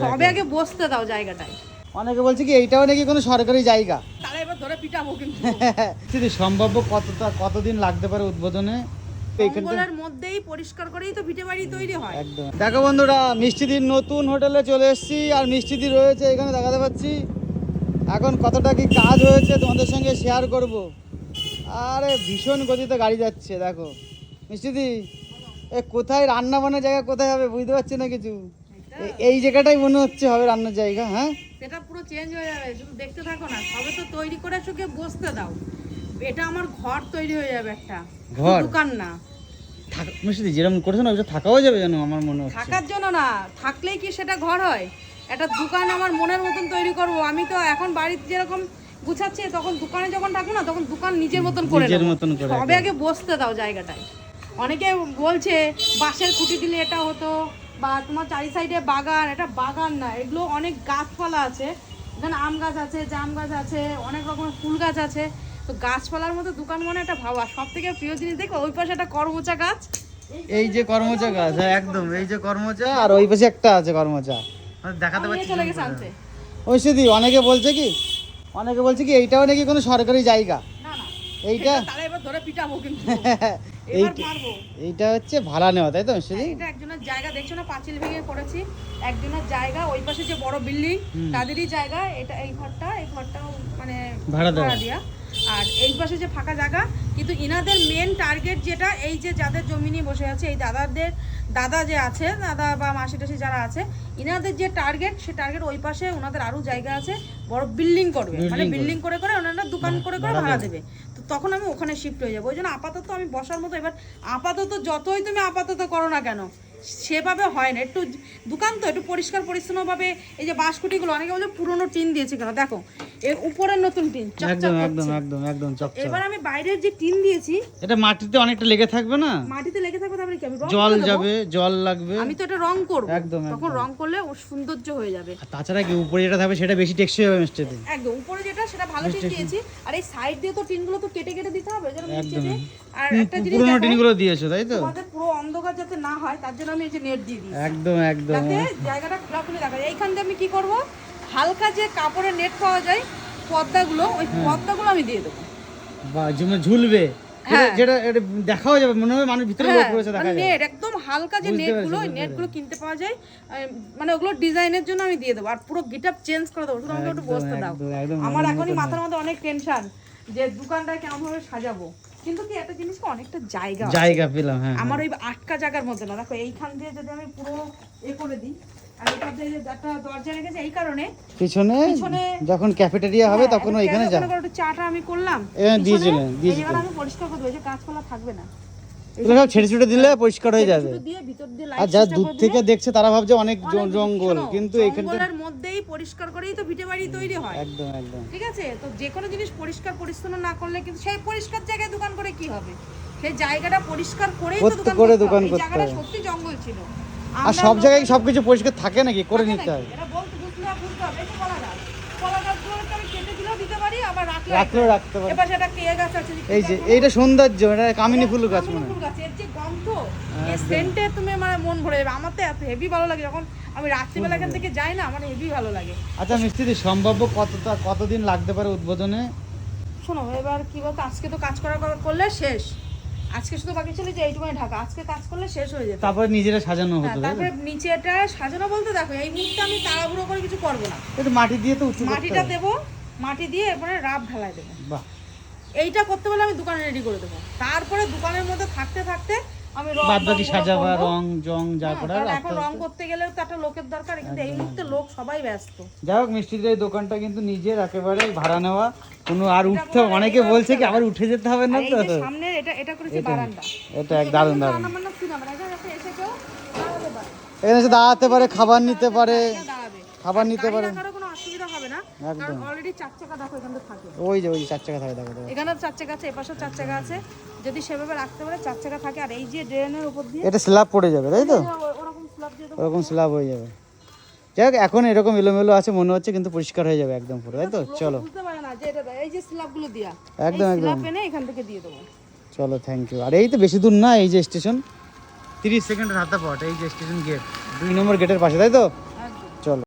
সবে আগে বসতে দাও জায়গাটায়। অনেকে বলছে কি এইটাও নাকি কোনো সরকারি জায়গা, তাহলে এবার ধরে পিটাবো কিন্তু। যদি সম্ভাব্য কতদিন লাগতে পারে উদ্বোধনে? মঙ্গলের মধ্যেই পরিষ্কার করেই তো ভিটে বাড়ি তৈরি হয়। একদম। দেখো বন্ধুরা, মিষ্টিদির নতুন হোটেলে চলে এসেছি আর মিষ্টিদি রয়েছে এখানে দেখাতে পাচ্ছি। এখন কতটা কি কাজ হয়েছে তোমাদের সঙ্গে শেয়ার করব। আরে ভীষণ গতিতে গাড়ি যাচ্ছে দেখো। মিষ্টিদি এ কোথায় রান্না বান্নার জায়গা কোথায় হবে বুঝতে পারছি না কিছু। এই জায়গাটাই মনে হচ্ছে হবে রান্নার জায়গা। হ্যাঁ, সেটা পুরো চেঞ্জ হয়ে যাবে, শুধু দেখতে থাকো না। সবে তো তৈরি করে চোখে বসতে দাও। এটা আমার ঘর তৈরি হয়ে যাবে, একটা ঘর, দোকান না। মিষ্টিদি যেরকম করেছো না ওটা থাকাও যাবে জানো, আমার মনে হচ্ছে। থাকার জন্য না, থাকলেই কি সেটা ঘর হয়? একটা দোকান আমার মনের মতন তৈরি করব। আমি তো এখন বাড়িতে যেরকম গুছাচ্ছি, তখন দোকানে যখন থাকবো না, তখন দোকান নিজের মতন করে নিজের নেবো। মতন করে সবে আগে বসতে দাও জায়গাটায়। অনেকে বলছে বাঁশের খুঁটি দিলে এটা হতো, বা তোমার চারি সাইডে বাগান। এটা বাগান না, এগুলো অনেক গাছপালা আছে। এখানে আম গাছ আছে, জাম গাছ আছে, অনেক রকমের ফুল গাছ আছে। তো গাছপালার মধ্যে দোকান মানে একটা ভাবা। সব থেকে প্রিয় জিনিস দেখো, ওই পাশে একটা করমচা গাছ। এই যে করমচা গাছ, হ্যাঁ একদম, এই যে করমচা, আর ওই পাশে একটা আছে করমচা, দেখাতে পাচ্ছি। চলে গেছে আনতে। ওই সিদি অনেকে বলছে কি এইটাও নাকি কোনো সরকারি জায়গা। না না, এইটা তাহলে এবার ধরে পিটাবো কিন্তু। এইটা হচ্ছে ভাড়া নেওয়া, তাই তো সিদি? এটা একজনের জায়গা, দেখছো না পাঁচিল ভেঙে করেছি। একজনের জায়গা, ওই পাশে যে বড় বিল্ডিং তাদেরই জায়গা। এটা এই ঘরটাও মানে ভাড়া দেয়া। আর এই পাশে যে ফাঁকা জায়গা, কিন্তু ইনাদের মেন টার্গেট যেটা, এই যে যাদের জমি নিয়ে বসে আছে, এই দাদা যে আছে, দাদা বা মাসি টাসি যারা আছে, ইনাদের যে টার্গেট, সে টার্গেট ওই পাশে ওনাদের আরো জায়গা আছে, বড় বিল্ডিং করবে। মানে বিল্ডিং করে ওনারা দোকান করে ভাড়া দেবে। তো তখন আমি ওখানে শিফট হয়ে যাবো। ওই জন্য আপাতত আমি বসার মতো, এবার আপাতত যতই তুমি আপাতত করো না কেন, সেভাবে হয় না। একটু দোকান তো একটু পরিষ্কার পরিচ্ছন্নভাবে, এই যে বাঁশকুটিগুলো অনেকে বলে পুরোনো টিন দিয়েছে কেন, দেখো এর উপরের নতুন টিন একদম চকচক। এবার আমি বাইরের যে টিন দিয়েছি, এটা মাটিতে অনেকটা লেগে থাকবে না? মাটিতে লেগে থাকবে, তারপরে কি আমি জল যাবে, জল লাগবে। আমি তো এটা রং করব, একদম। তখন রং করলে ওর সৌন্দর্য হয়ে যাবে। তাছাড়া কি উপরে যেটা থাকবে সেটা বেশি টেকসই হবে মিষ্টিতে। একদম উপরে যেটা, সেটা ভালো টিন দিয়েছি। আর এই সাইড দিয়ে তো টিনগুলো তো কেটে দিতে হবে, যেন নিচে দিয়ে। আর একটা জিনিস পুরনো টিনগুলো দিয়েছো তাই তো? আমাদের পুরো অন্ধকার যাতে না হয়, তার জন্য আমি এই যে নেট দিয়ে দিই। একদম যাতে জায়গাটা খোলাখুলি দেখা যায়। এইখান দিয়ে আমি কি করব, হালকা যে কাপড়ের নেট পাওয়া যায়, পর্দাগুলো, ওই পর্দাগুলো আমি দিয়ে দেবো। বা ঝুলবে, যেটা দেখাও যাবে, মনে হবে মানুষ ভিতরে লোক রয়েছে, দেখা যাবে। নেট একদম হালকা যে নেটগুলো, ওই নেটগুলো কিনতে পাওয়া যায়, মানে ওগুলো ডিজাইনের জন্য আমি দিয়ে দেবো। আর পুরো গেটআপ চেঞ্জ করে দেবো, শুধু আমাকে একটু বসতে দাও। আমার এখনই মাথার মধ্যে অনেক টেনশন যে দোকানটা কেমন ভাবে সাজাবো। কিন্তু কি একটা জিনিস, অনেকটা জায়গা পেলাম। হ্যাঁ, আমার ওই আটকা জায়গার মধ্যে না। দেখো এইখান দিয়ে যদি আমি পুরো করে দিই, আর এটা দিয়ে একটা দরজা রেখেছে, এই কারণে পিছনে যখন ক্যাফেটেরিয়া হবে তখন ওইখানে যা একটু চাটা আমি করলাম, দিয়েছিলেন। আমি পরিষ্কার করে দেবো, যে গাছপালা থাকবে না, এগুলো সব ছেড়ে ছুটে দিলে পরিষ্কার হয়ে যাবে। আর যারা দূর থেকে দেখছে তারা ভাবছে অনেক জঙ্গল, কিন্তু জঙ্গলের মধ্যেই পরিষ্কার করেই তো ভিটে বাড়ি তৈরি হয়। একদম। ঠিক আছে, তো যে কোনো জিনিস পরিষ্কার পরিচ্ছন্ন না করলে কিন্তু সেই পরিষ্কার জায়গায় দোকান করে কি হবে? সেই জায়গাটা পরিষ্কার করেই তো দোকান করতে হবে। এই জায়গাটা সত্যি জঙ্গল ছিল। আর সব জায়গায় সবকিছু পরিষ্কার থাকে নাকি? করে নিতে হয়। এটা বলতে হবে। এই কলা গাছগুলো আমি কেটে দিলেও দিতে পারি, আবার রাখলেও রাখতে পারি। এবার সেটা কে গাছ আছে, এই যে এইটা সৌন্দর্য, এটা কামিনী ফুল গাছ মনে হয়। ফুল গাছ, এর যে গন্ধ, এই সেন্টে তুমি আমার মন ভরে যাবে। আমার তো এত হেভি ভালো লাগে, যখন আমি রাত্রিবেলা এখান থেকে যাই না, আমার হেভি ভালো লাগে। আচ্ছা মিস্ত্রি, সম্ভাব্য কতদিন লাগতে পারে উদ্বোধনে? শোনো, এবার কি বলতো, আজকে তো কাজ করলে শেষ। আজকে শুধু বাকি ছিল যে এইটুকুনি ঢাকা, আজকে কাজ করলে শেষ হয়ে যেত। তারপরে নিজেরা সাজানো হতো। তারপরে নিচেটা সাজানো বলতে দেখো, এই মুহূর্তে আমি তাড়াহুড়ো করে কিছু করবো না। একটু মাটি দিয়ে তো উঁচু মাটিটা দেবো, মাটি দিয়ে এরপরে রাব ঢালাই দেবো। বাহ, এইটা করতে বলে আমি দোকানে রেডি করে দেবো। তারপরে দোকানের মধ্যে থাকতে আমি বাদবাকি সাজাবা, রং জং যা করার। এখন রং করতে গেলে তো একটা লোকের দরকার, কিন্তু এই মুহূর্তে লোক সবাই ব্যস্ত। যাই হোক, মিষ্টিদের এই দোকানটা কিন্তু নিজের একেবারে ভাড়া নেওয়া, কোনো আর উঠতে, অনেকে বলছে কি আবার উঠে যেতে হবে না তো। সামনে এটা করেছে বারান্দা, এটা এক দারুণ। এখানে এসে দাঁড়াতে পারে, খাবার নিতে পারে, কোনো অসুবিধা হবে না। কারণ অলরেডি 4 চাকা দেখো এখানে থাকে। ওই যে 4 চাকা থাকে, দেখো এখানে 4 চাকা আছে, এপাশেও 4 চাকা আছে। যদি সেভাবে রাখতে পারে 4 চাকা থাকে। আর এই যে ড্রেনের উপর দিয়ে এটা স্ল্যাব পড়ে যাবে, তাই তো? ওরকম স্ল্যাব হয়ে যাবে। যাই হোক, এখন এরকম এলোমেলো আছে মনে হচ্ছে, কিন্তু পরিষ্কার হয়ে যাবে একদম পুরো, তাই তো? চলো, বুঝতে পারে না যে এটা এই যে স্ল্যাবগুলো দিয়া একদম স্ল্যাব এনে এখান থেকে দিয়ে দেবো। চলো, থ্যাংক ইউ। আর এই তো বেশি দূর না, এই যে স্টেশন, 30 সেকেন্ডের হাতে পথ, এই যে স্টেশন গেট, 2 নম্বর গেটের পাশে, তাই তো?